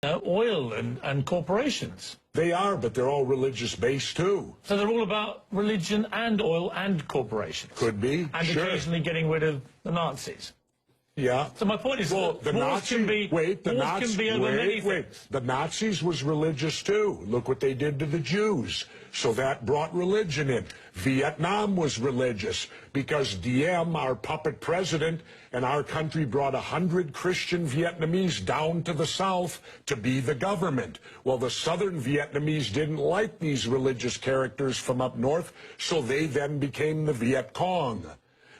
oil and corporations. They are, but they're all religious-based, too. So they're all about religion and oil and corporations. Could be, and sure. occasionally getting rid of the Nazis. Yeah. So my point is, well, the Nazis can be over many things. The Nazis was religious too. Look what they did to the Jews. So that brought religion in. Vietnam was religious because Diem, our puppet president, and our country brought 100 Christian Vietnamese down to the south to be the government. Well, the southern Vietnamese didn't like these religious characters from up north, so they then became the Viet Cong.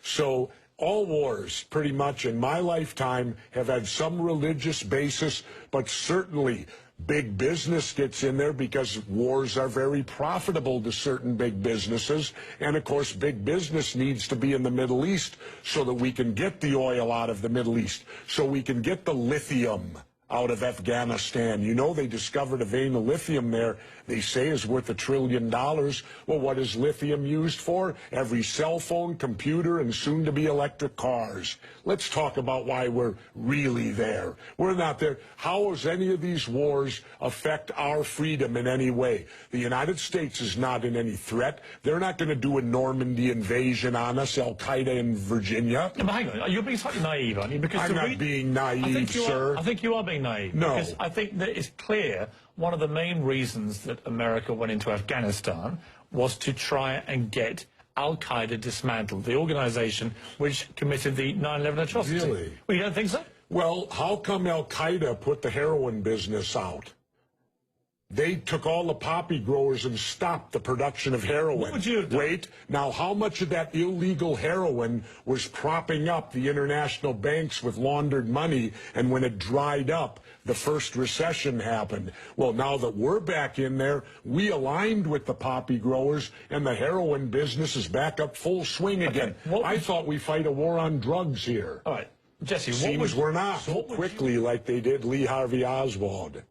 So all wars, pretty much in my lifetime, have had some religious basis, but certainly big business gets in there because wars are very profitable to certain big businesses. And, of course, big business needs to be in the Middle East so that we can get the oil out of the Middle East, so we can get the lithium out of Afghanistan. You know, they discovered a vein of lithium there they say is worth $1 trillion. Well, what is lithium used for? Every cell phone, computer, and soon to be electric cars. Let's talk about why we're really there. We're not there. How does any of these wars affect our freedom in any way? The United States is not in any threat. They're not going to do a Normandy invasion on us, Al-Qaeda in Virginia. Yeah, but hang on, you're being slightly naive, aren't you? Because I'm not being naive, sir. I think you are being naive. No. Because I think that it's clear one of the main reasons that America went into Afghanistan was to try and get Al-Qaeda dismantled, the organization which committed the 9/11 atrocity. Really? Well, you don't think so? Well, how come Al-Qaeda put the heroin business out? They took all the poppy growers and stopped the production of heroin. What would you have done? Wait, now how much of that illegal heroin was propping up the international banks with laundered money, and when it dried up, the first recession happened? Well, now that we're back in there, we aligned with the poppy growers, and the heroin business is back up full swing again. I thought we fight a war on drugs here. All right, Jesse, Seems we're not so quickly like they did Lee Harvey Oswald.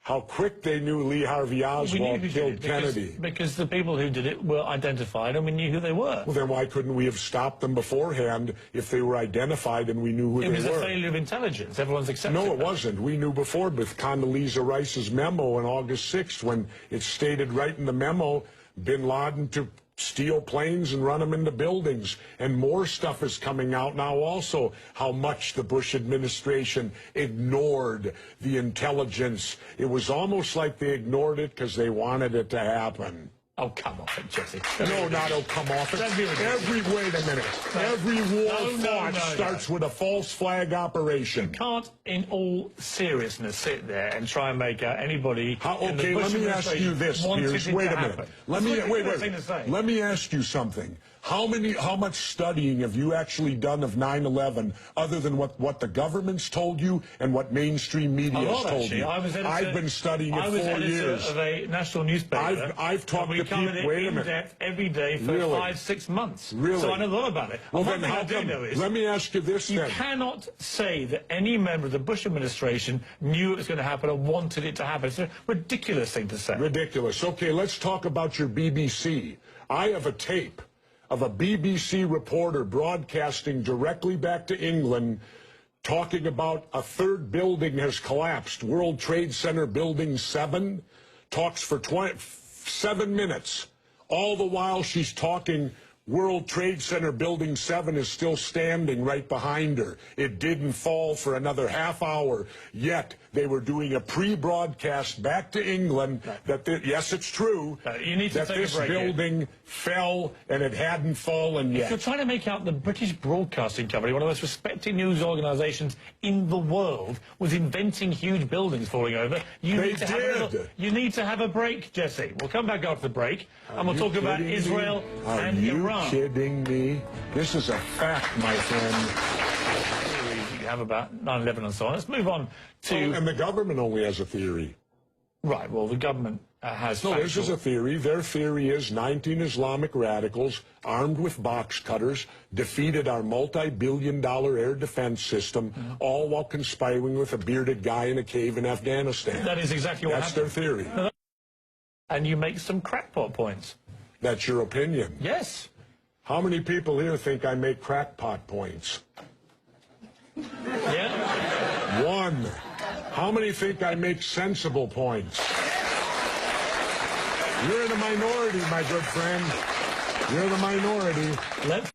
How quick they knew Lee Harvey Oswald killed Kennedy. Because the people who did it were identified and we knew who they were. Well, then why couldn't we have stopped them beforehand if they were identified and we knew who they were? It was a failure of intelligence. Everyone's accepted No, it wasn't. We knew before with Condoleezza Rice's memo on August 6th when it stated right in the memo, bin Laden to steal planes and run them into buildings. And more stuff is coming out now also, how much the Bush administration ignored the intelligence. It was almost like they ignored it because they wanted it to happen. Oh, come off it, Jesse. No, not oh, come off it. Wait a minute. Every war fought starts with a false flag operation. You can't, in all seriousness, sit there and try and make out anybody. Okay, let me ask you this, Piers. Wait a minute. Let me ask you something. How much studying have you actually done of 9/11 other than what the government's told you and what mainstream media has told you? I've been studying it 4 years. I was editor of a national newspaper. I've talked to people. Wait a minute. Every day for 5-6 months. Really? So I know a lot about it. Well, then how come? Let me ask you this. You cannot say that any member of the Bush administration knew it was going to happen or wanted it to happen. It's a ridiculous thing to say. Ridiculous. Okay, let's talk about your BBC. I have a tape of a BBC reporter broadcasting directly back to England talking about a third building has collapsed. World Trade Center Building 7 talks for 7 minutes. All the while she's talking, World Trade Center Building 7 is still standing right behind her. It didn't fall for another half hour, yet they were doing a pre-broadcast back to England that, yes, it's true, you need to that this building fell and it hadn't fallen yet. If you're trying to make out the British Broadcasting Company, one of the most respected news organisations in the world, was inventing huge buildings falling over, you need to have a break, Jesse. We'll come back after the break, and we'll talk about Israel and Iran. Are you kidding me? This is a fact, my friend. You have about 9/11 and so on. Let's move on to... and the government only has a theory. Right, well, the government has... No, this is a theory. Their theory is 19 Islamic radicals armed with box cutters defeated our multi-billion-dollar air defense system, all while conspiring with a bearded guy in a cave in Afghanistan. That is exactly what happened. That's their theory. And you make some crackpot points. That's your opinion? Yes. How many people here think I make crackpot points? Yeah. One. How many think I make sensible points? You're in a minority, my good friend. You're the minority. Let's